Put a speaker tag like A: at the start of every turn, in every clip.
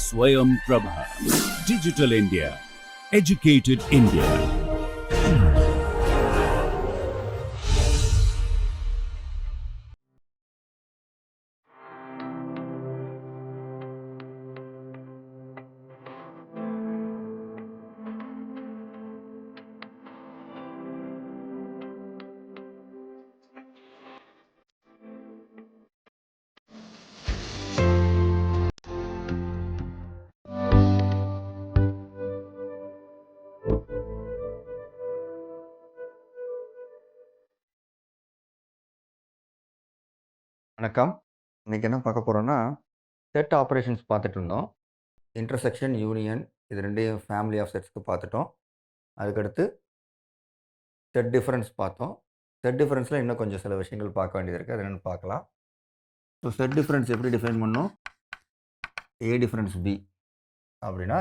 A: Swayam Prabha. Digital India. Educated India.
B: வணக்கம். இன்னைக்கு என்ன பார்க்க போறோம்னா, செட் ஆப்பரேஷன்ஸ் பார்த்துட்டு இருந்தோம். இன்டர்செக்ஷன், யூனியன் இது 2யும் ஃபேமிலி ஆஃப் செட்ஸ்க்கு பார்த்துட்டோம். அதுக்கடுத்து செட் டிஃபரன்ஸ் பார்த்தோம். செட் டிஃபரன்ஸில் இன்னும் கொஞ்சம் சில விஷயங்கள் பார்க்க வேண்டியது இருக்குது. அது என்னென்னு பார்க்கலாம். ஸோ செட் டிஃபரன்ஸ் எப்படி டிஃபைன் பண்ணோம்? ஏ டிஃபரன்ஸ் பி அப்படின்னா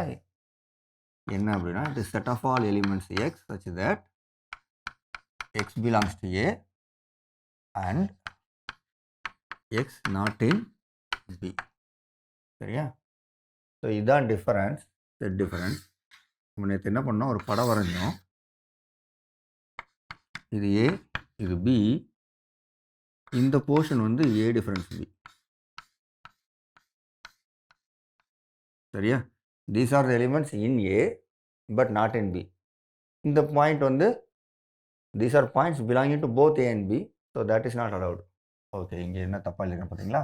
B: என்ன அப்படின்னா, it is set of all elements X such that X belongs to A and x not in b. சரியா? ஸோ இதுதான் டிஃபரன்ஸ், செட் டிஃபரன்ஸ். நம்ம நேற்று என்ன பண்ணோம், ஒரு படம் வரைஞ்சோம். இது ஏ, இது பி, இந்த போர்ஷன் வந்து ஏ டிஃபரன்ஸ் பி. சரியா? These are the elements in A but not in B. இந்த பாயிண்ட் வந்து these are points belonging to both A and B. So that is not allowed. Okay, இங்கே என்ன தப்பாக இல்லைன்னு பார்த்தீங்களா?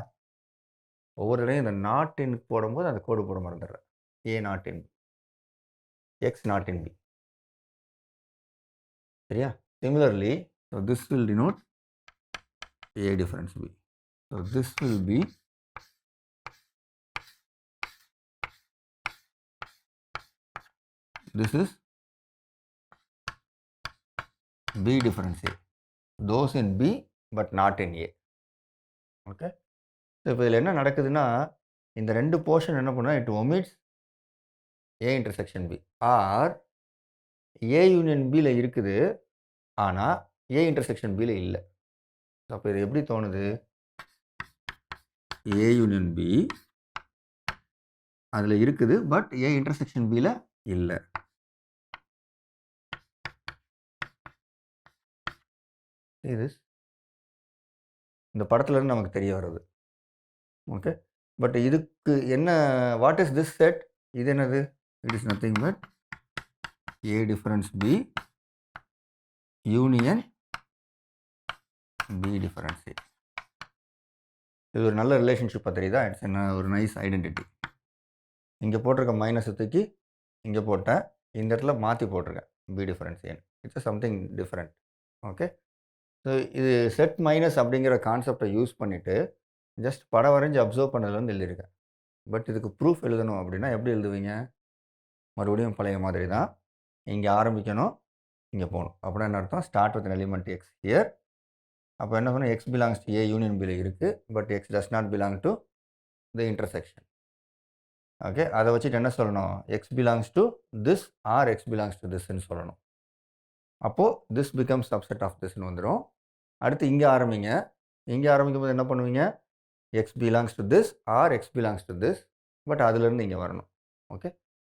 B: ஒவ்வொரு இடையும் இந்த நாட் இன்க்கு போடும்போது அந்த கோடு போட மறந்துடுறேன். A not in B, X not in B. சரியா? Similarly, so this will denote A difference B. So this will be this is B difference A. Those in B but not in A. Okay, இப்போ இதில் என்ன நடக்குதுன்னா, இந்த 2 portion என்ன பண்ணால் it omits A intersection B. Or A union பியில் இருக்குது, ஆனால் ஏ இன்டர்செக்ஷன் பியில் இல்லை. அப்போ இது எப்படி தோணுது? ஏ யூனியன் பி அதில் இருக்குது, பட் ஏ இன்டர்செக்ஷன் பியில் இல்லை. இது இந்த படத்துலேருந்து நமக்கு தெரிய வருது. ஓகே, பட் இதுக்கு என்ன, வாட் இஸ் திஸ் செட்? இது என்னது? It is nothing but A difference B union B difference A. இது ஒரு நல்ல ரிலேஷன்ஷிப்பாக தெரியுதா? இட்ஸ் என்ன ஒரு நைஸ் ஐடென்டிட்டி. இங்கே போட்டிருக்க மைனஸ் தூக்கி இங்கே போட்டேன், இந்த இடத்துல மாற்றி போட்டிருக்கேன் பி டிஃபரன்ஸ் ஏன். It's something different. Okay, so இது செட் மைனஸ் அப்படிங்கிற கான்செப்டை யூஸ் பண்ணிவிட்டு ஜஸ்ட் படம் வரைஞ்சி அப்சர்வ் பண்ணதில் வந்து எழுதியிருக்கேன். பட் இதுக்கு ப்ரூஃப் எழுதணும் அப்படின்னா எப்படி எழுதுவீங்க? மறுபடியும் பழைய மாதிரி தான். இங்கே ஆரம்பிக்கணும், இங்கே போகணும். அப்படின்னா என்ன அர்த்தம்? Start with element X here. அப்போ என்ன பண்ணணும்? X belongs to A union பியில் இருக்குது, but X does not belong to the intersection. Okay, அதை வச்சுட்டு என்ன சொல்லணும்? X belongs to this or X belongs to திஸ்ன்னு சொல்லணும். அப்போது திஸ் பிகம்ஸ் சப்செட் ஆஃப் திஸ்ன்னு வந்துடும். அடுத்து இங்கே ஆரம்பிங்க. இங்கே ஆரம்பிக்கும் போது என்ன பண்ணுவீங்க? X belongs to this or X belongs to this, but அதுலேருந்து இங்கே வரணும். ஓகே,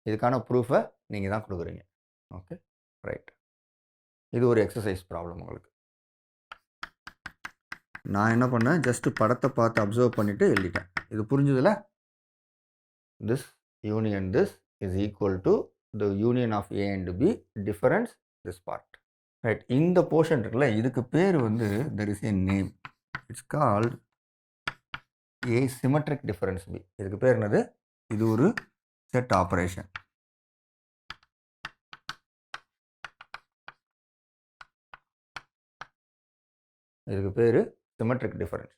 B: இதுக்கான ப்ரூஃபை நீங்கள் தான் கொடுக்குறீங்க. Okay, right. இது ஒரு எக்ஸசைஸ் ப்ராப்ளம் உங்களுக்கு. நான் என்ன பண்ணேன், ஜஸ்ட்டு படத்தை பார்த்து அப்சர்வ் பண்ணிவிட்டு எழுதிட்டேன். இது புரிஞ்சுதில்ல? This union this is equal to the union of A and B difference this part. Right, இந்த போர்ஷன் இருக்குல்ல, இதுக்கு பேர் வந்து there is a name. It's called A symmetric difference B. இதுக்கு பேர் என்னது? இது ஒரு செட் ஆப்பரேஷன். இதுக்கு பேர் சிமெட்ரிக் டிஃபரன்ஸ்.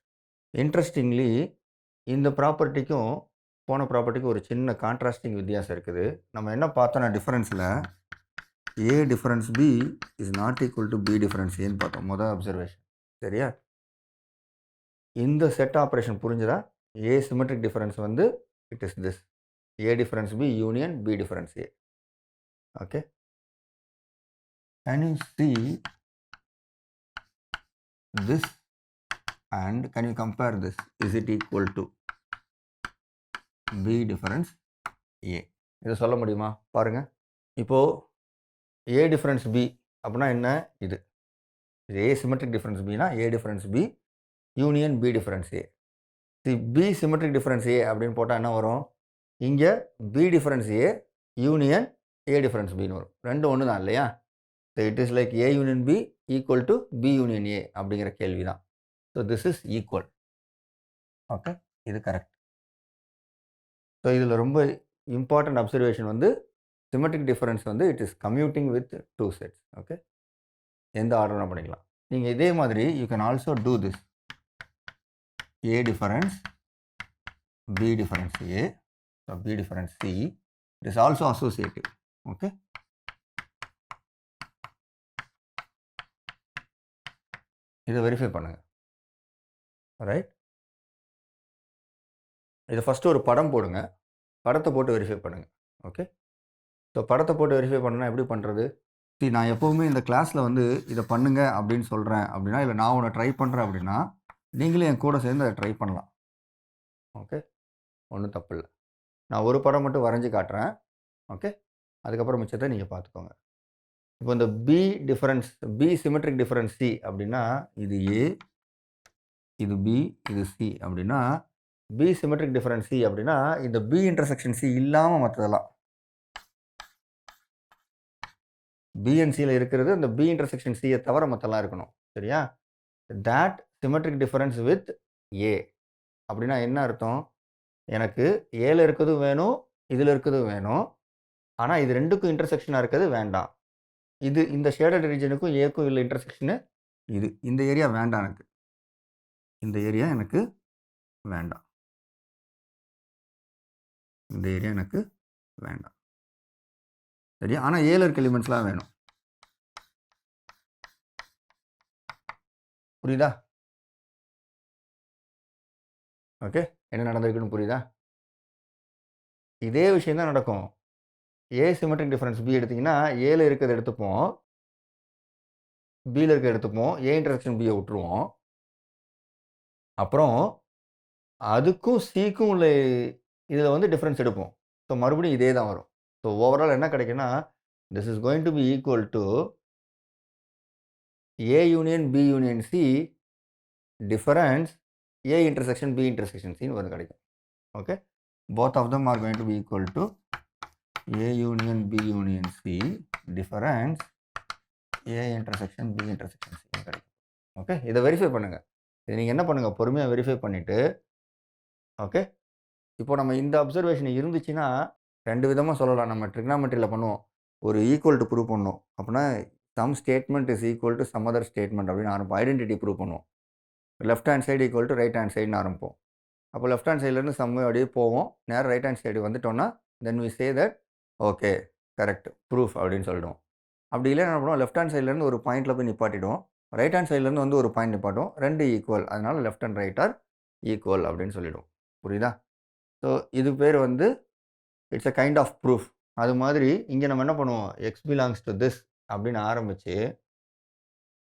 B: இன்ட்ரெஸ்டிங்லி இந்த ப்ராப்பர்ட்டிக்கும் போன ப்ராப்பர்ட்டிக்கும் ஒரு சின்ன கான்ட்ராஸ்டிங் வித்தியாசம் இருக்குது. நம்ம என்ன பார்த்தோன்னா டிஃபரன்ஸில் A difference B is not equal to B difference ஏன்னு பார்த்தோம், மொதல் அப்சர்வேஷன். சரியா? இந்த செட் ஆப்பரேஷன் புரிஞ்சுதா? ஏ சிமெட்ரிக் டிஃபரன்ஸ் வந்து it is this A difference B union B difference A. Okay, can you see this and can you compare this? Is it equal to B difference A? இதை சொல்ல முடியுமா பாருங்க. இப்போ A difference B அப்படின்னா என்ன? இது A symmetric difference B னா A difference B union B difference A. B symmetric difference A அப்படின்னு போட்டால் என்ன வரும்? இங்கே B difference A union A difference B ன்னு வரும். ரெண்டும் ஒன்று தான் இல்லையா? So it is like A union B equal to B union A அப்படிங்கிற கேள்வி தான். So this is equal. Okay, இது கரெக்ட். ஸோ இதில் ரொம்ப இம்பார்ட்டன்ட் அப்சர்வேஷன் வந்து சிமெட்ரிக் டிஃபரன்ஸ் வந்து it is commuting with two sets. Okay, எந்த ஆர்டரும் பண்ணிக்கலாம். நீங்கள் இதே மாதிரி you can also do this A difference B difference A, so B difference C, it is also associative. Okay, இதை வெரிஃபை பண்ணுங்க. ரைட், இதை ஃபஸ்ட்டு ஒரு படம் போடுங்க, படத்தை போட்டு வெரிஃபை பண்ணுங்க. ஓகே, ஸோ படத்தை போட்டு வெரிஃபை பண்ணால் எப்படி பண்ணுறது? நான் எப்போவுமே இந்த கிளாஸில் வந்து இதை பண்ணுங்க அப்படின்னு சொல்கிறேன் அப்படின்னா, இல்லை நான் ஒன்று ட்ரை பண்ணுறேன் அப்படின்னா நீங்களே என் கூட சேர்ந்து அதை ட்ரை பண்ணலாம். ஓகே, ஒன்றும் தப்பு இல்லை. நான் ஒரு படம் மட்டும் வரைஞ்சி காட்டுறேன். ஓகே, அதுக்கப்புறம் மிச்சத்தை நீங்கள் பார்த்துக்கோங்க. இப்போ இந்த B difference, B symmetric difference C அப்படின்னா இது ஏ, இது பி, இது சி அப்படின்னா பி சிமெட்ரிக் டிஃபரன்ஸ் சி அப்படின்னா இந்த பி இன்டர்செக்ஷன் சி இல்லாமல் மற்றதெல்லாம் பிஎன்சியில் இருக்கிறது இந்த பி இன்டர்செக்ஷன் சியை தவிர மற்றெல்லாம் இருக்கணும். சரியா? that symmetric difference with A அப்படின்னா என்ன அர்த்தம்? எனக்கு ஏல இருக்கிறதும் வேணும், இதில் இருக்கிறதும் வேணும், ஆனால் இது ரெண்டுக்கும் இன்டர்செக்ஷனாக இருக்கிறது வேண்டாம். இது இந்த ஷேடட் ரீஜனுக்கும் ஏக்கும் இல்லை இன்டர்செக்ஷனு, இது இந்த ஏரியா வேண்டாம் எனக்கு, இந்த ஏரியா எனக்கு வேண்டாம், இந்த ஏரியா எனக்கு வேண்டாம். சரியா? ஆனால் ஏல இருக்க எலிமெண்ட்ஸ்லாம் வேணும். புரியுதா? ஓகே, என்ன நடந்திருக்குன்னு புரியுதா? இதே விஷயம் தான் நடக்கும். ஏ சிமெட்ரிக் டிஃபரன்ஸ் பி எடுத்திங்கன்னா ஏல இருக்கிறத எடுத்துப்போம், பியில் இருக்கிறத எடுத்துப்போம், ஏ இன்டர்செக்ஷன் பியை விட்டுருவோம். அப்புறம் அதுக்கும் சிக்கும் உள்ள இதில் வந்து டிஃப்ரென்ஸ் எடுப்போம். ஸோ மறுபடியும் இதே தான் வரும். ஸோ ஓவரால் என்ன கிடைக்குன்னா this is going to be equal to A union B union C difference A intersection B intersection C வந்து கிடைக்கும். Okay, both of them are going to be equal to A union B union C difference A intersection B intersection C கிடைக்கும். Okay, இதை verify பண்ணுங்கள். இதை நீங்கள் என்ன பண்ணுங்கள், பொறுமையாக வெரிஃபை பண்ணிவிட்டு ஓகே, இப்போ நம்ம இந்த அப்சர்வேஷன் இருந்துச்சுன்னா ரெண்டு விதமாக சொல்லலாம். நம்ம ட்ரிக்னாமெட்ரியில் பண்ணுவோம், ஒரு ஈக்குவல் டு ப்ரூவ் பண்ணுவோம். அப்படின்னா some statement is equal to some other statement அப்படின்னு ஆரம்பிப்போம். ஐடென்டிட்டி ப்ரூவ் பண்ணுவோம். Left hand side equal to right hand சைடுன்னு ஆரம்பிப்போம். அப்போ லெஃப்ட் ஹேண்ட் சைட்லேருந்து சம்ம அப்படியே போவோம், நேரம் ரைட் ஹேண்ட் சைடு வந்துட்டோன்னா then we say that okay correct proof அப்படின்னு சொல்லிடுவோம். அப்படி இல்லை என்ன பண்ணுவோம், லெஃப்ட் ஹேண்ட் சைட்லேருந்து ஒரு பாயிண்டில் போய் நிப்பாட்டிடுவோம், ரைட் ஹேண்ட் சைட்லேருந்து வந்து ஒரு பாயிண்ட் நிப்பாட்டும், ரெண்டு ஈக்குவல், அதனால் left and right are equal அப்படின்னு சொல்லிவிடுவோம். புரியுதா? ஸோ இது பேர் வந்து it's a kind of proof. அது மாதிரி இங்கே நம்ம என்ன பண்ணுவோம், எக்ஸ் பிலாங்ஸ் டு திஸ் அப்படின்னு ஆரம்பித்து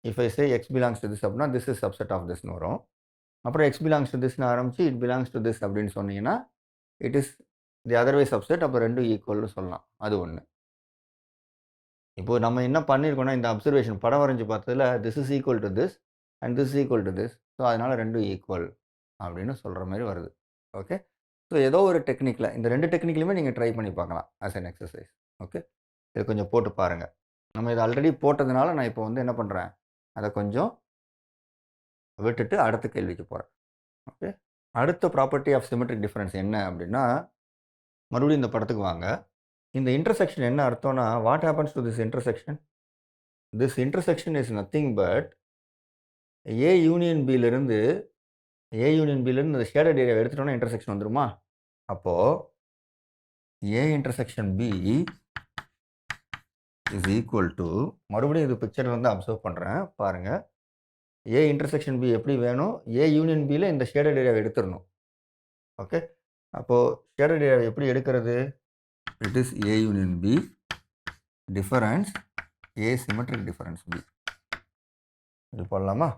B: if I say X belongs to this அப்படின்னா திஸ் இஸ் சப்செட் ஆஃப் திஸ்னு வரும். அப்புறம் எக்ஸ் பிலாங்ஸ் டு திஸ்னு ஆரம்பித்து இட் பிலாங்ஸ் டு திஸ் அப்படின்னு சொன்னீங்கன்னா it is the other way subset. அப்போ ரெண்டும் ஈக்குவல்னு சொல்லலாம். அது ஒன்று. இப்போது நம்ம என்ன பண்ணியிருக்கோம்னா இந்த அப்சர்வேஷன் படம் வரைஞ்சி பார்த்ததில் this is equal to this and this equal to this, so அதனால் ரெண்டும் ஈக்குவல் அப்படின்னு சொல்கிற மாதிரி வருது. ஓகே, ஸோ ஏதோ ஒரு டெக்னிக்கில் இந்த ரெண்டு டெக்னிக்லையுமே நீங்கள் ட்ரை பண்ணி பார்க்கலாம் ஆஸ் அன் எக்ஸசைஸ். ஓகே, இது கொஞ்சம் போட்டு பாருங்கள். நம்ம இதை ஆல்ரெடி போட்டதுனால நான் இப்போ வந்து என்ன பண்ணுறேன், அதை கொஞ்சம் விட்டுட்டு அடுத்த கேள்விக்கு போகிறேன். ஓகே, அடுத்த ப்ராப்பர்ட்டி ஆஃப் சிமெட்ரிக் டிஃபரன்ஸ் என்ன அப்படின்னா, மறுபடியும் இந்த படத்துக்கு வாங்க. இந்த இன்டர்செக்ஷன் என்ன அர்த்தம்னா, what happens to this intersection? This intersection is nothing but A union பியிலிருந்து இந்த ஷேடட் ஏரியா எடுத்துட்டோன்னா இன்டர்செக்ஷன் வந்துருமா? அப்போது A intersection B is equal to, மறுபடியும் இது பிக்சரில் வந்து அப்சர்வ் பண்ணுறேன் பாருங்கள், ஏ இன்டர்செக்ஷன் பி எப்படி வேணும், ஏ யூனியன் பியில் இந்த ஷேடட் ஏரியாவை எடுத்துடணும். ஓகே, அப்போது ஷேடட் ஏரியாவை எப்படி எடுக்கிறது? It is A union B difference A symmetric difference B. இது போடலாமா?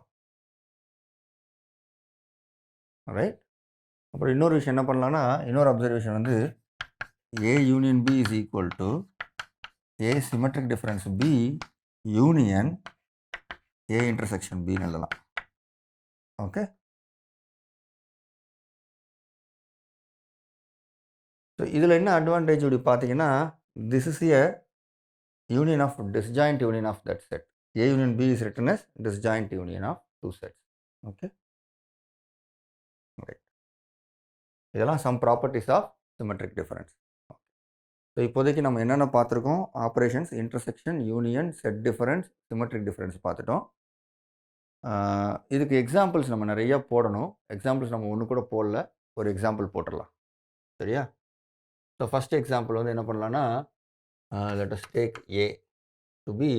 B: ரைட். அப்புறம் இன்னொரு விஷயம் என்ன பண்ணலான்னா, இன்னொரு அப்சர்வேஷன் வந்து A union B is equal to A symmetric difference B union A intersection B ன்னு எழுதலாம். ஓகே. ஸோ இதில் என்ன அட்வான்டேஜ் இப்படி பார்த்தீங்கன்னா, this is a union of disjoint union of that set. A union B is written as disjoint union of two sets. Okay. Right. இதெல்லாம் some properties of symmetric difference. So இப்போதைக்கு நம்ம என்னென்ன பார்த்துருக்கோம், operations, intersection, union, set difference, symmetric difference பார்த்துட்டோம். இதுக்கு examples நம்ம நிறையா போடணும். எக்ஸாம்பிள்ஸ் நம்ம ஒன்று கூட போடல, ஒரு எக்ஸாம்பிள் போட்டுடலாம். சரியா? ஸோ ஃபஸ்ட் எக்ஸாம்பிள் வந்து என்ன பண்ணலான்னா, let us take A to be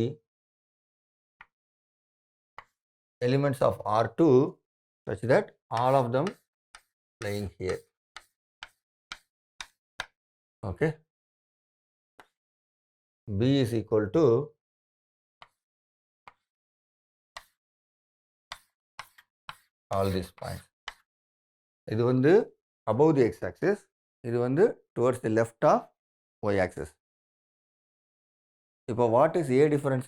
B: elements of R2 such that all of them lying here. Okay. B is equal to all these points. இது வந்து above the x axis, இது வந்து towards the left of y axis. இப்போ what is A difference?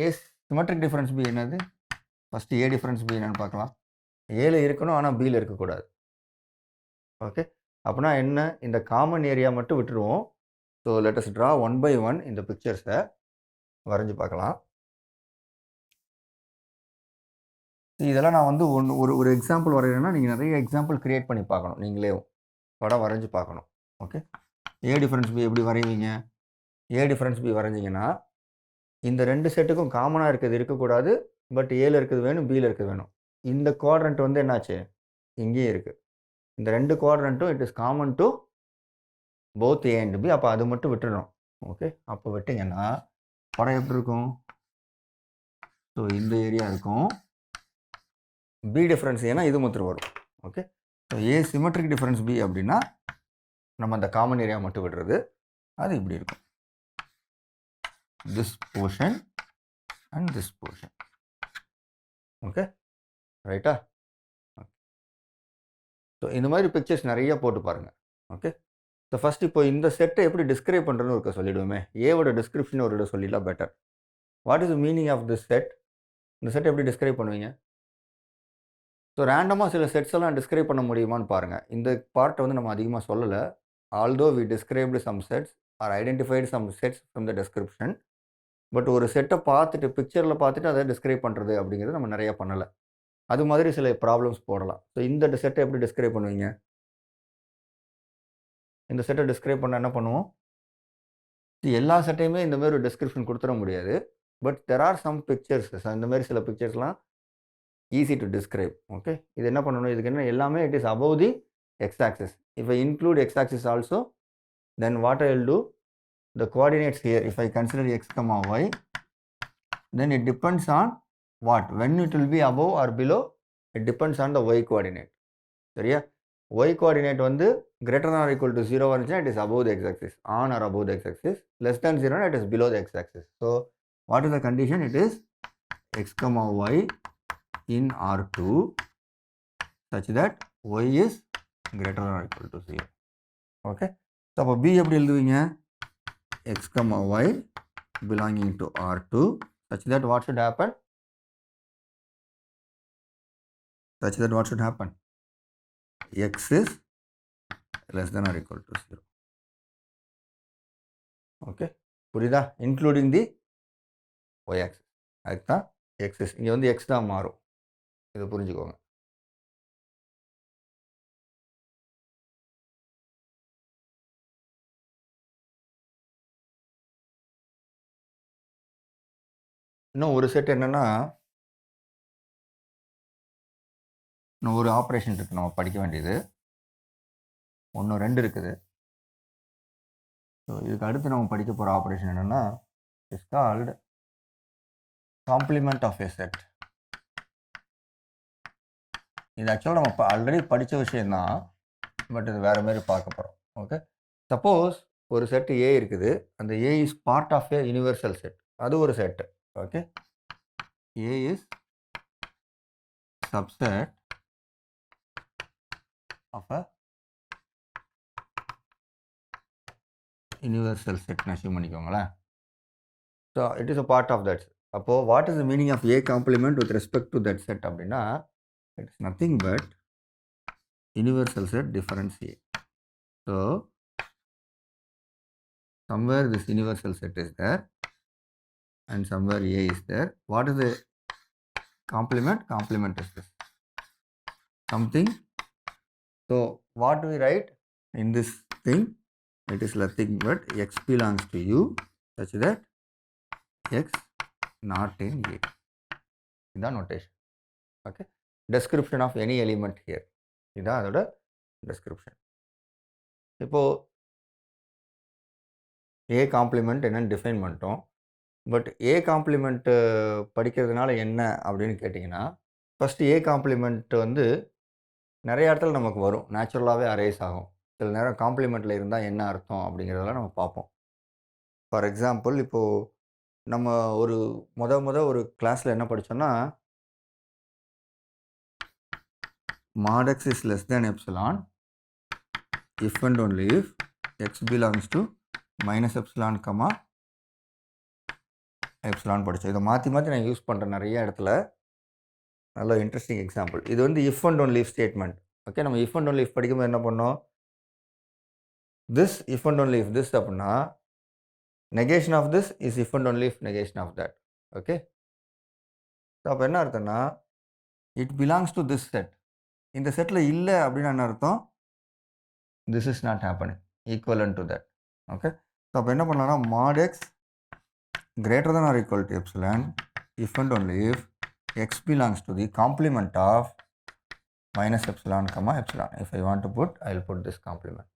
B: A symmetric difference B என்னது? First A difference B என்னன்னு பார்க்கலாம். Aல இருக்கணும், ஆனால் Bல இருக்கக்கூடாது. ஓகே. அப்படின்னா என்ன, இந்த காமன் ஏரியா மட்டும் விட்டுருவோம். So let us draw one by one இந்த பிக்சர்ஸை வரைஞ்சி பார்க்கலாம். இதெல்லாம் நான் வந்து ஒரு எக்ஸாம்பிள் வரைகிறேன்னா நீங்கள் நிறைய எக்ஸாம்பிள் க்ரியேட் பண்ணி பார்க்கணும். நீங்களே படம் வரைஞ்சி பார்க்கணும். ஓகே. A difference B எப்படி வரைவீங்க? A difference B வரைஞ்சிங்கன்னா இந்த ரெண்டு செட்டுக்கும் காமனாக இருக்கிறது இருக்கக்கூடாது, பட் ஏல இருக்கிறது வேணும், பியில் இருக்கிறது வேணும். இந்த குவாட்ரண்ட் வந்து என்னாச்சு, இங்கேயே இருக்குது. இந்த ரெண்டு குவாட்ரண்ட்டும் it is common to both A and B. அப்போ அது மட்டும் விட்டுறணும். ஓகே. அப்போ விட்டிங்கன்னா படம் எப்படி இருக்கும்? ஸோ இந்த ஏரியா இருக்கும். B டிஃப்ரென்ஸ் ஏன்னா இது மட்டும் வரும். Okay. So A symmetric difference B அப்படின்னா நம்ம அந்த காமன் ஏரியா மட்டும் விடுறது. அது இப்படி இருக்கும். This portion and this portion. Okay. ரைட்டா? ஸோ இந்த மாதிரி பிக்சர்ஸ் நிறைய போட்டு பாருங்கள். ஓகே. ஸோ ஃபஸ்ட் இப்போ இந்த செட்டை எப்படி டிஸ்கிரைப் பண்ணுறதுன்னு இருக்க சொல்லிவிடுவோமே. ஏவோட டிஸ்கிரிப்ஷன் ஒரு சொல்லிடலாம் better. What is the meaning of this set? இந்த செட் எப்படி டிஸ்கிரைப் பண்ணுவீங்க? ஸோ ரேண்டமாக சில செட்ஸ் எல்லாம் டிஸ்கிரைப் பண்ண முடியுமான்னு பாருங்கள். இந்த பார்ட்டை வந்து நம்ம அதிகமாக சொல்லலை. Although we described some sets or identified some sets from the description. But ஒரு செட்டை பார்த்துட்டு பிக்சரில் பார்த்துட்டு அதை டிஸ்கிரைப் பண்ணுறது அப்படிங்கிறது நம்ம நிறையா பண்ணலை. அது மாதிரி சில ப்ராப்ளம்ஸ் போடலாம். ஸோ இந்த செட்டை எப்படி டிஸ்கிரைப் பண்ணுவீங்க? இந்த செட்டை டிஸ்கிரைப் பண்ண என்ன பண்ணுவோம்? எல்லா செட்டையுமே இந்த மாதிரி ஒரு டிஸ்கிரிப்ஷன் கொடுத்துட முடியாது. But there are some pictures. இந்த மாதிரி சில பிக்சர்ஸ்லாம் ஈஸி டு டிஸ்கிரைப். ஓகே. இது என்ன பண்ணணும், இதுக்கு என்ன எல்லாமே it is above the X axis. If I include X axis also, then what I will do, the coordinates here, if I consider x comma y, then it depends on what, when it will be above or below, it depends on the y coordinate. சரியா? y coordinate வந்து greater than or equal to 0 வந்துச்சுன்னா it is above the x axis, on or above the x axis, less than 0 it is below the x axis. So what is the condition? It is x comma y in R2 such that y is greater than or equal to 0. Okay. So அப்போ b எப்படி எழுதுவீங்க? x comma y belonging to R2 such that what should happen? Such that what should happen? X is less than or equal to 0. Okay. புரியுதா? including the y axis. அதுதான் x is. இங்கே வந்து x தான் மாறும். இதை புரிஞ்சுக்கோங்க. இன்னும் ஒரு செட் என்னென்னா, இன்னும் ஒரு ஆப்ரேஷன் இருக்குது நம்ம படிக்க வேண்டியது. ஒன்று ரெண்டு இருக்குது. ஸோ இதுக்கு அடுத்து நம்ம படிக்க போகிற ஆப்ரேஷன் என்னென்னா, it's called complement of a set. இது ஆக்சுவலாக நம்ம ஆல்ரெடி படித்த விஷயந்தான், பட் இது வேறு மாதிரி பார்க்க போகிறோம். ஓகே. சப்போஸ் ஒரு செட்டு ஏ இருக்குது, அந்த A is part of a universal set. அது ஒரு set. Okay. A is subset of a universal set assume பண்ணிக்கோங்களேன். So it is a part of that. அப்போ what is the meaning of A complement with respect to that set அப்படின்னா it is nothing but universal set difference A. So somewhere this universal set is there and somewhere A is there. What is the complement? Complement is this something. So what do we write in this thing? It is nothing but x belongs to U such that x not in A. இதான் notation. Okay. Description of any element here. இதான் அதோட description. இப்போ A complement என்னன்னு define பண்ணிட்டோம். But A complement படிக்கிறதுனால என்ன அப்படின்னு கேட்டிங்கன்னா, ஃபஸ்ட்டு A காம்ப்ளிமெண்ட் வந்து நிறைய இடத்துல நமக்கு வரும். நேச்சுரலாகவே அரைஸ் ஆகும். சில நேரம் காம்ப்ளிமெண்ட்டில் இருந்தால் என்ன அர்த்தம் அப்படிங்கிறதெல்லாம் நம்ம பார்ப்போம். ஃபார் எக்ஸாம்பிள், இப்போது நம்ம ஒரு ஒரு கிளாஸில் என்ன படித்தோன்னா, mod x is less than epsilon if and only if x belongs to minus epsilon comma epsilon படித்தோம். இதை மாற்றி நான் யூஸ் பண்ணுறேன் நிறைய இடத்துல. நல்ல இன்ட்ரெஸ்டிங் எக்ஸாம்பிள். இது வந்து if and only if statement. Okay, நம்ம இஃப் அண்ட் ஒன்லி இஃப் படிக்கும்போது என்ன பண்ணோம், this if and only if this அப்படின்னா negation of this is if and only if negation of that. Okay, so அப்போ என்ன அர்த்தம்னா it belongs to this set. இந்த செட்டில் இல்லை அப்படின்னு என்ன அர்த்தம், this is not happening equivalent to that. Okay, so அப்போ என்ன பண்ணலாம்னா mod x greater than or equal to epsilon if and only if x belongs to the complement of minus epsilon comma epsilon. If I want to put, I will put this complement.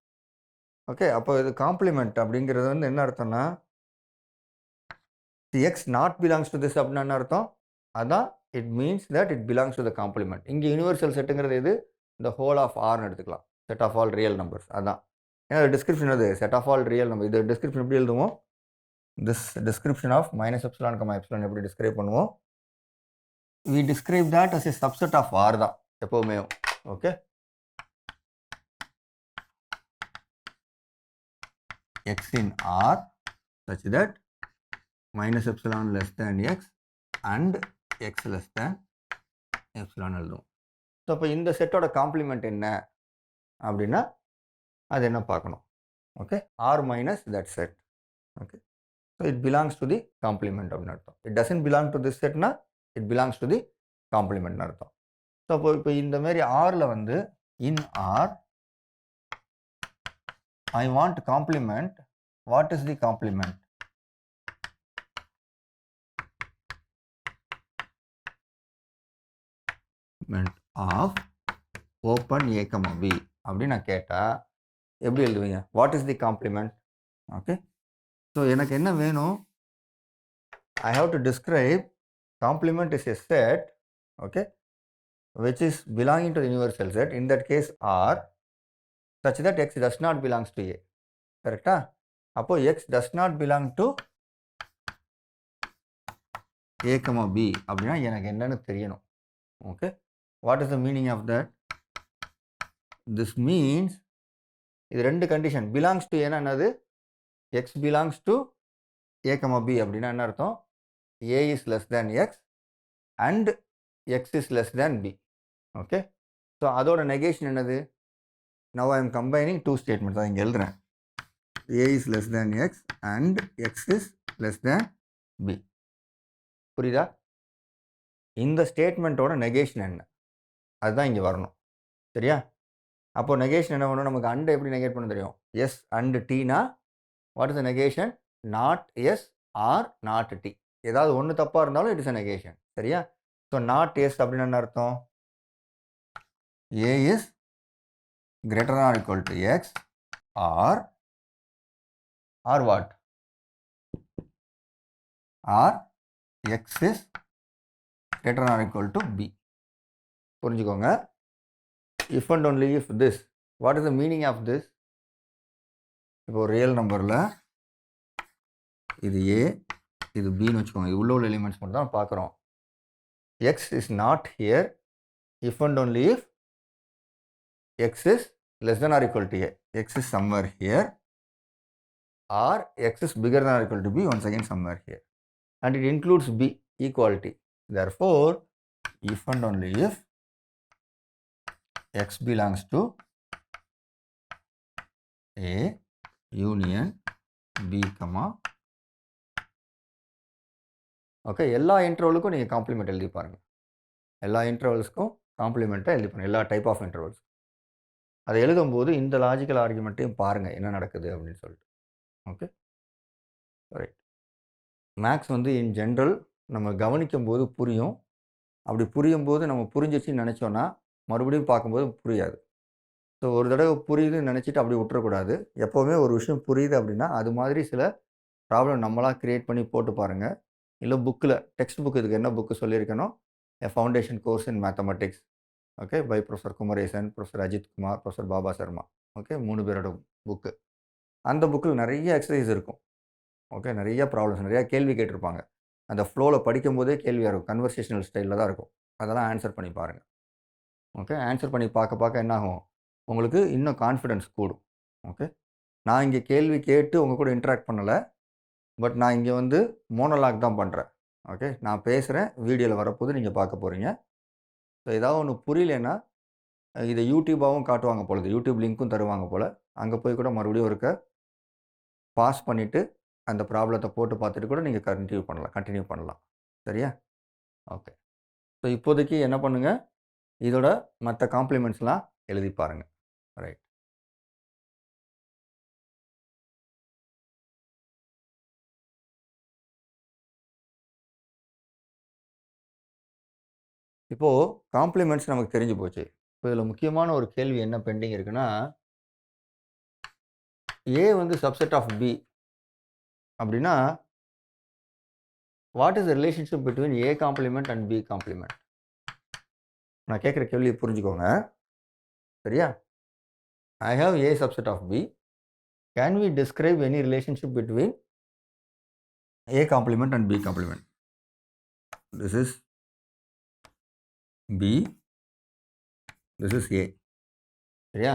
B: Okay, அப்போ இது complement அப்படிங்கிறது வந்து என்ன அர்த்தம்னா x not belongs to this அப்படின்னா என்ன அர்த்தம், அதான் it means that it belongs to the complement. இங்கே யூனிவர்சல் செட்டுங்கிறது எது, இந்த ஹோல் ஆஃப் ஆர்னு எடுத்துக்கலாம், set of all real numbers. அதான் ஏன்னா டிஸ்கிரிப்ஷன் அது set of all real number. இது டிஸ்கிரிப்ஷன் எப்படி எழுதுவோம், this description of minus epsilon comma epsilon எப்படி டிஸ்கிரைப் பண்ணுவோம், we describe that as a subset of R தான் எப்போவுமே. Okay, x in R such that minus epsilon less than x and x less than epsilon எழுதும். So அப்போ இந்த செட்டோட complement என்ன அப்படின்னா அது என்ன பார்க்கணும். Okay, R minus that set. Okay, so it belongs to the complement அப்படின்னு அர்த்தம். It doesn't belong to this செட்னா இட் பிலாங்ஸ் டு தி காம்ப்ளிமெண்ட்னு அர்த்தம். ஸோ இப்போ இந்த மாதிரி ஆரில் வந்து in R I want complement. What is the complement, of open A comma B அப்படின்னு நான் கேட்டால் எப்படி எழுதுவீங்க, what is the complement. Okay, so எனக்கு என்ன வேணும், I have to describe complement is a set, okay, which is belonging to the universal set, in that case R, such that x does not belongs to A. Correct? அப்போ x does not belong to A comma B அப்படின்னா எனக்கு என்னன்னு தெரியணும். Okay, what is the meaning of that? This means இது ரெண்டு condition. belongs to ஏன்னா என்னது, x belongs to A comma B அப்படின்னா என்ன அர்த்தம், A is less than x and x is less than b. Okay, so அதோட negation என்னது, now I am combining two statements. இங்கே எழுதுறேன், A is less than x and x is less than b. புரியுதா, இந்த ஸ்டேட்மெண்ட்டோட negation என்ன அதுதான் இங்கே வரணும். சரியா, அப்போது நெகேஷன் என்ன பண்ணணும், நமக்கு அண்டை எப்படி நெகேட் பண்ண தெரியும், எஸ் அண்ட் டீனா what is the negation, not S or not T. ஏதாவது ஒன்று தப்பாக இருந்தாலும் இட் இஸ் அ நெகேஷன். சரியா, ஸோ நாட் எஸ் அப்படின்னு என்ன அர்த்தம், A is greater or equal to X or what, or X is greater or equal to B. புரிஞ்சுக்கோங்க, if and only if this, what is the meaning of this, இப்போ real நம்பரில் இது ஏ இது பின்னு வச்சுக்கோங்க, இது உள்ள எலிமெண்ட்ஸ் மட்டும் தான் பார்க்குறோம். X is not here if and only if x is less than or equal to a. X is somewhere here, or x is bigger than or equal to b, once again somewhere here. And it includes b, equality. Therefore, if and only if x belongs to a union b, okay, எல்லா இன்டர்வலுக்கும் நீங்கள் complement எழுதி பாருங்கள். எல்லா இன்டர்வல்ஸ்க்கும் காம்ப்ளிமெண்ட்டாக எழுதி பாருங்கள், எல்லா type of intervals. அதை எழுதும்போது இந்த லாஜிக்கல் ஆர்குமெண்ட்டையும் பாருங்கள் என்ன நடக்குது அப்படின்னு சொல்லிட்டு. Okay, right. மேக்ஸ் வந்து இன் ஜென்ரல் நம்ம கவனிக்கும் போது புரியும். அப்படி புரியும் போது நம்ம புரிஞ்சிச்சுன்னு நினச்சோன்னா மறுபடியும் பார்க்கும்போது புரியாது. ஸோ ஒரு தடவை புரியுதுன்னு நினச்சிட்டு அப்படி விட்டுறக்கூடாது. எப்போவுமே ஒரு விஷயம் புரியுது அப்படின்னா அது மாதிரி சில ப்ராப்ளம் நம்மளாக க்ரியேட் பண்ணி போட்டு பாருங்கள். இல்லை புக்கில் டெக்ஸ்ட் புக் இதுக்கு என்ன புக்கு சொல்லியிருக்கணும், a foundation course in mathematics, okay, by professor Kumaresan, professor Ajith Kumar, professor Baba Sharma, okay, 3 பேரோட புக்கு. அந்த புக்கில் நிறைய எக்ஸசைஸ் இருக்கும். ஓகே, நிறைய ப்ராப்ளம்ஸ், நிறையா கேள்வி கேட்டிருப்பாங்க. அந்த ஃப்ளோவில் படிக்கும் போதே கேள்வியாக இருக்கும், கன்வர்சேஷனல் ஸ்டைலில் தான் இருக்கும். அதெல்லாம் ஆன்சர் பண்ணி பாருங்கள். ஓகே, ஆன்சர் பண்ணி பார்க்க என்ன ஆகும், உங்களுக்கு இன்னும் கான்ஃபிடென்ஸ் கூடும். ஓகே, நான் இங்கே கேள்வி கேட்டு உங்கள் கூட இன்ட்ராக்ட் பண்ணலை, பட் நான் இங்கே வந்து மோனோலாக் தான் பண்ணுறேன். ஓகே, நான் பேசுகிறேன், வீடியோவில் வரப்போது நீங்கள் பார்க்க போகிறீங்க. ஸோ ஏதாவது ஒன்று புரியலன்னா இதை யூடியூபாகவும் காட்டுவாங்க பொழுது, யூடியூப் லிங்க்கும் தருவாங்க போல். அங்கே போய் கூட மறுபடியும் ஒருக்க பாஸ் பண்ணிவிட்டு அந்த ப்ராப்ளத்தை போட்டு பார்த்துட்டு கூட நீங்கள் கண்டினியூ பண்ணலாம். சரியா? ஓகே, ஸோ இப்போதைக்கு என்ன பண்ணுங்கள், இதோட மற்ற காம்ப்ளிமெண்ட்ஸ்லாம் எழுதி பாருங்கள். ரைட். இப்போது காம்ப்ளிமெண்ட்ஸ் நமக்கு தெரிஞ்சு போச்சு. இப்போ இதில் முக்கியமான ஒரு கேள்வி என்ன பெண்டிங் இருக்குன்னா, ஏ வந்து சப்செட் ஆஃப் பி அப்படின்னா what is the relationship between A complement and B complement? நான் கேட்குற கேள்வியை புரிஞ்சுக்கோங்க. சரியா? I have A subset of B. Can we describe any relationship between A complement and B complement? This is B, this is A. சரியா?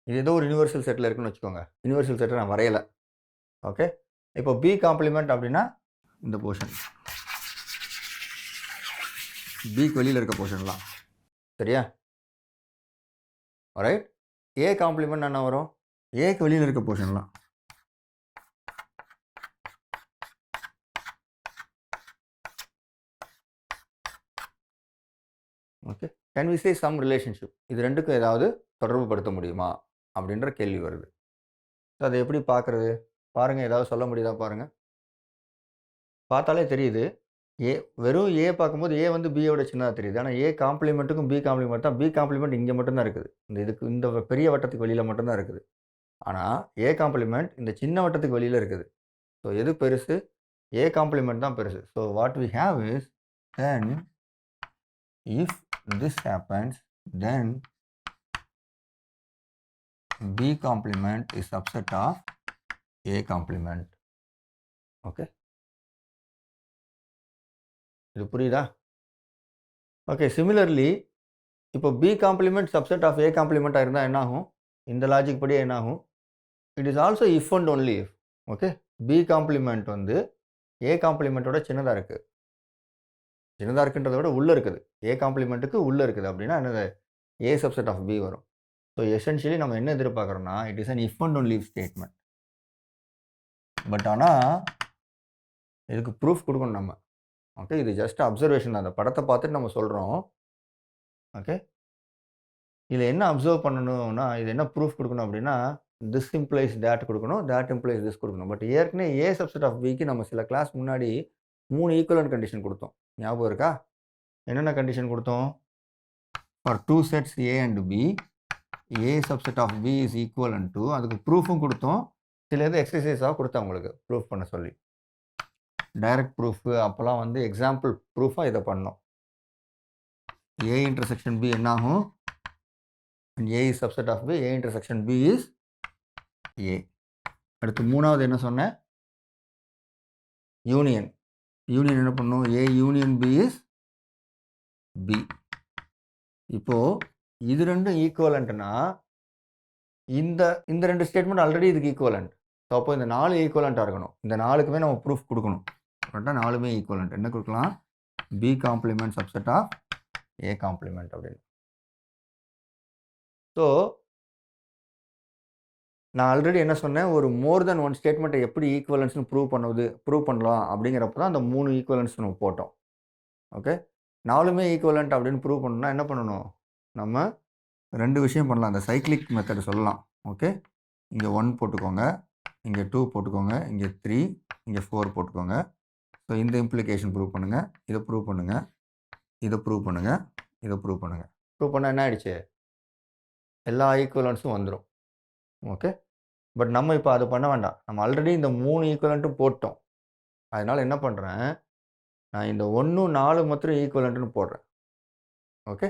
B: இது ஏதோ ஒரு universal settle இருக்குன்னு வச்சுக்கோங்க. யூனிவர்சல் செட்டை நான் வரையலை. ஓகே, இப்போ பி காம்ப்ளிமெண்ட் அப்படின்னா இந்த போர்ஷன், பிக்கு வெளியில் இருக்க போர்ஷன்லாம். சரியா? ரைட். ஏ காம்ப்ளிமெண்ட் என்ன வரும், ஏக்கு வெளியில் இருக்க போர்ஷன்லாம். Okay, can we say some relationship? இது ரெண்டுக்கும் ஏதாவது தொடர்பு படுத்த முடியுமா அப்படின்ற கேள்வி வருது. அதை எப்படி பார்க்குறது பாருங்கள், ஏதாவது சொல்ல முடியுதா பாருங்கள். பார்த்தாலே தெரியுது, ஏ வெறும் ஏ பார்க்கும்போது ஏ வந்து பியோட சின்னதாக தெரியுது. ஆனால் ஏ காம்ப்ளிமெண்ட்டுக்கும் பி காம்ப்ளிமெண்ட் தான். பி காம்ப்ளிமெண்ட் இங்கே மட்டும்தான் இருக்குது, இந்த பெரிய வட்டத்துக்கு வெளியில் மட்டும்தான் இருக்குது. ஆனால் ஏ காம்ப்ளிமெண்ட் இந்த சின்ன வட்டத்துக்கு வெளியில் இருக்குது. ஸோ எது பெருசு? ஏ காம்ப்ளிமெண்ட் தான் பெருசு. So what we have is, then if this happens, then B complement is subset of A complement. Okay, இது புரியுதா? ஓகே, சிமிலர்லி இப்போ B complement subset of A complement இருந்தால் என்ன ஆகும், இந்த லாஜிக் படியே என்ன ஆகும், it is also if and only if. Okay, B complement வந்து A complementோட சின்னதாக இருக்குது. சின்னதாக இருக்குன்றதை விட உள்ளே இருக்குது. A complementக்கு உள்ளே இருக்குது அப்படின்னா என்னது, A subset of B வரும். ஸோ எசென்ஷியலி நம்ம என்ன எதிர்பார்க்குறோம்னா, it is an if and only if statement. But ஆனால் இதுக்கு ப்ரூஃப் கொடுக்கணும் நம்ம. ஓகே, இது ஜஸ்ட் அப்சர்வேஷன் தான். அந்த படத்தை பார்த்துட்டு நம்ம சொல்கிறோம். ஓகே, இதில் என்ன அப்சர்வ் பண்ணணும்னா, இது என்ன ப்ரூஃப் கொடுக்கணும் அப்படின்னா, திஸ் இம்ப்ளைஸ் தேட் கொடுக்கணும், தேட் இம்ப்ளைஸ் திஸ் கொடுக்கணும். பட் ஏற்கனவே ஏ சப்செட் ஆஃப் பிக்கு நம்ம சில கிளாஸ் முன்னாடி 3 ஈக்குவலன்ட் கண்டிஷன் கொடுத்தோம். ஞாபகம் இருக்கா? என்னென்ன கண்டிஷன் கொடுத்தோம்? For 2 sets A and B, A subset of B is equivalent to, அதுக்கு ப்ரூஃபும் கொடுத்தோம். சில இது எக்ஸசைஸாக கொடுத்தேன் உங்களுக்கு ப்ரூஃப் பண்ண சொல்லி. டைரக்ட் ப்ரூஃபு அப்போல்லாம் வந்து எக்ஸாம்பிள் ப்ரூஃபாக இதை பண்ணோம். A இன்டர்செக்ஷன் B என்ன ஆகும், A is subset of B, A intersection B is A. அடுத்து மூணாவது என்ன சொன்னேன், யூனியன். யூனியன் என்ன பண்ணும், A union B is B. இப்போது இது ரெண்டும் ஈக்குவலண்ட்னா இந்த இந்த 2 ஸ்டேட்மெண்ட் ஆல்ரெடி இதுக்கு ஈக்குவலண்ட். ஸோ அப்போ இந்த 4 ஈக்குவலண்ட்டாக இருக்கணும். இந்த 4க்குமே நம்ம ப்ரூஃப் கொடுக்கணும். கரெக்டாக 4மே ஈக்குவலண்ட். என்ன கொடுக்கலாம்? B complement subset of A complement அப்படின்னு. ஸோ நான் ஆல்ரெடி என்ன சொன்னேன், ஒரு மோர் தென் ஒன் ஸ்டேட்மெண்ட்டை எப்படி ஈக்குவலன்ஸ்னு ப்ரூவ் பண்ணலாம் அப்படிங்கிறப்ப தான் அந்த 3 ஈக்குவலன்ஸ் நம்ம போட்டோம். ஓகே, 4மே ஈக்குவலண்ட் அப்படின்னு ப்ரூவ் பண்ணணும்னா என்ன பண்ணணும்? நம்ம 2 விஷயம் பண்ணலாம். அந்த சைக்ளிக் மெத்தட் சொல்லலாம். ஓகே, இங்கே 1 போட்டுக்கோங்க, இங்கே 2 போட்டுக்கோங்க, இங்கே 3, இங்கே 4 போட்டுக்கோங்க. ஸோ இந்த இம்ப்ளிகேஷன் ப்ரூவ் பண்ணுங்கள், இதை ப்ரூவ் பண்ணுங்கள், இதை ப்ரூவ் பண்ணுங்கள், இதை ப்ரூவ் பண்ணுங்கள். ப்ரூவ் பண்ணால் என்ன ஆயிடுச்சு? எல்லா ஈக்குவலன்ஸும் வந்துடும். ஓகே, பட் நம்ம இப்போ அது பண்ண வேண்டாம். நம்ம ஆல்ரெடி இந்த 3 ஈக்குவலண்ட்டும் போட்டோம். அதனால் என்ன பண்ணுறேன், நான் இந்த 1, 4 மாத்திரம் ஈக்குவலண்ட்னு போடுறேன். ஓகே,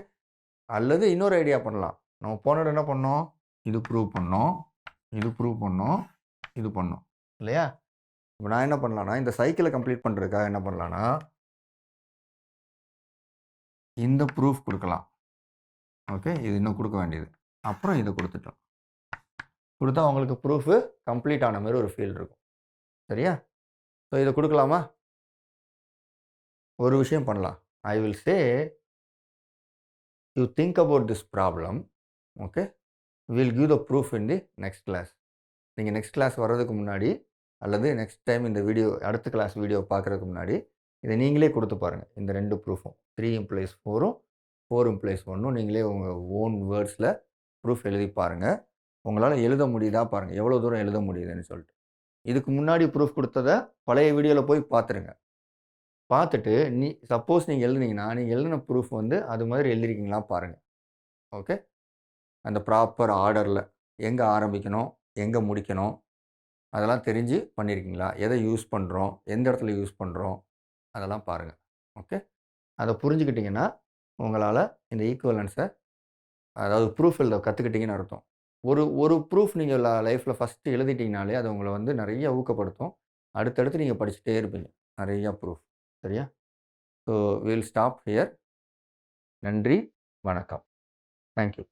B: அல்லது இன்னொரு ஐடியா பண்ணலாம். நம்ம போனது என்ன பண்ணோம்? இது ப்ரூவ் பண்ணோம், இது ப்ரூவ் பண்ணோம், இது பண்ணோம் இல்லையா? இப்போ நான் என்ன பண்ணலான்னா, இந்த சைக்கிளை கம்ப்ளீட் பண்ணுறதுக்காக என்ன பண்ணலான்னா, இந்த ப்ரூஃப் கொடுக்கலாம். ஓகே, இது இன்னும் கொடுக்க வேண்டியது. அப்புறம் இதை கொடுத்துட்டோம். கொடுத்தா உங்களுக்கு ப்ரூஃபு கம்ப்ளீட் ஆன மாதிரி ஒரு ஃபீல் இருக்கும். சரியா? ஸோ இதை கொடுக்கலாமா? ஒரு விஷயம் பண்ணலாம். I will say you think about this problem. Okay, will give the proof in the next class. நீங்கள் நெக்ஸ்ட் கிளாஸ் வர்றதுக்கு முன்னாடி அல்லது நெக்ஸ்ட் டைம் இந்த அடுத்த கிளாஸ் வீடியோ பார்க்குறதுக்கு முன்னாடி இதை நீங்களே கொடுத்து பாருங்கள். இந்த 2 ப்ரூஃபும் 3 implies 4ம் 4 implies 1ம் நீங்களே உங்கள் ஓன் வேர்ட்ஸில் ப்ரூஃப் எழுதி பாருங்கள். உங்களால் எழுத முடியுதா பாருங்கள், எவ்வளோ தூரம் எழுத முடியுதுன்னு சொல்லிட்டு. இதுக்கு முன்னாடி ப்ரூஃப் கொடுத்ததை பழைய வீடியோவில் போய் பார்த்துருங்க. பார்த்துட்டு சப்போஸ் நீங்கள் எழுதுனீங்கன்னா நீங்கள் எழுதின ப்ரூஃப் வந்து அது மாதிரி எழுதிருக்கீங்களா பாருங்கள். ஓகே, அந்த ப்ராப்பர் ஆர்டரில் எங்கே ஆரம்பிக்கணும், எங்கே முடிக்கணும், அதெல்லாம் தெரிஞ்சு பண்ணியிருக்கீங்களா? எதை யூஸ் பண்ணுறோம், எந்த இடத்துல யூஸ் பண்ணுறோம், அதெல்லாம் பாருங்கள். ஓகே, அதை புரிஞ்சுக்கிட்டிங்கன்னா உங்களால் இந்த ஈக்குவலன்ஸை, அதாவது ப்ரூஃப் எழுத கற்றுக்கிட்டிங்கன்னு அர்த்தம். ஒரு ப்ரூஃப் நீங்கள் லைஃப்பில் ஃபஸ்ட்டு எழுதிட்டிங்கனாலே அது உங்களை வந்து நிறைய ஊக்கப்படுத்தும். அடுத்தடுத்து நீங்கள் படிச்சுட்டே இருப்பீங்க. நிறையா ப்ரூஃப். சரியா? So will stop here. நன்றி, வணக்கம். தேங்க்யூ.